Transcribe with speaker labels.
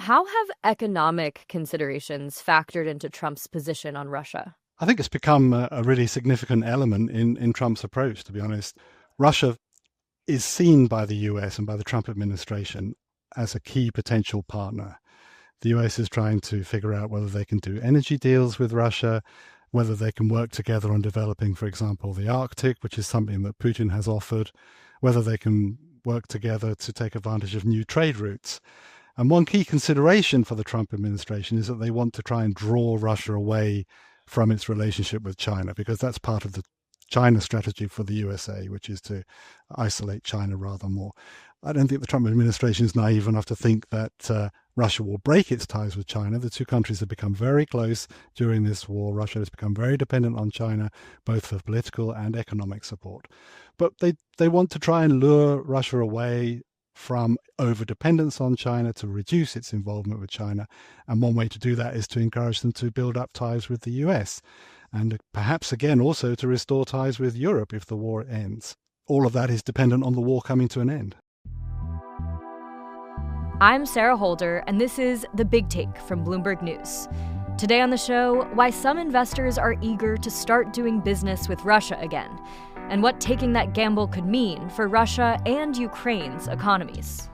Speaker 1: How have economic considerations factored into Trump's position on Russia?
Speaker 2: I think it's become a really significant element in Trump's approach, to be honest. Russia is seen by the US and by the Trump administration as a key potential partner. The US is trying to figure out whether they can do energy deals with Russia, whether they can work together on developing, for example, the Arctic, which is something that Putin has offered, whether they can work together to take advantage of new trade routes. And one key consideration for the Trump administration is that they want to try and draw Russia away from its relationship with China, because that's part of the China strategy for the USA, which is to isolate China rather more. I don't think the Trump administration is naive enough to think that Russia will break its ties with China. The two countries have become very close during this war. Russia has become very dependent on China, both for political and economic support. But they want to try and lure Russia away from over-dependence on China to reduce its involvement with China. And one way to do that is to encourage them to build up ties with the US and perhaps again also to restore ties with Europe if the war ends. All of that is dependent on the war coming to an end.
Speaker 1: I'm Sarah Holder, and this is The Big Take from Bloomberg News. Today on the show, why some investors are eager to start doing business with Russia again, and what taking that gamble could mean for Russia and Ukraine's economies.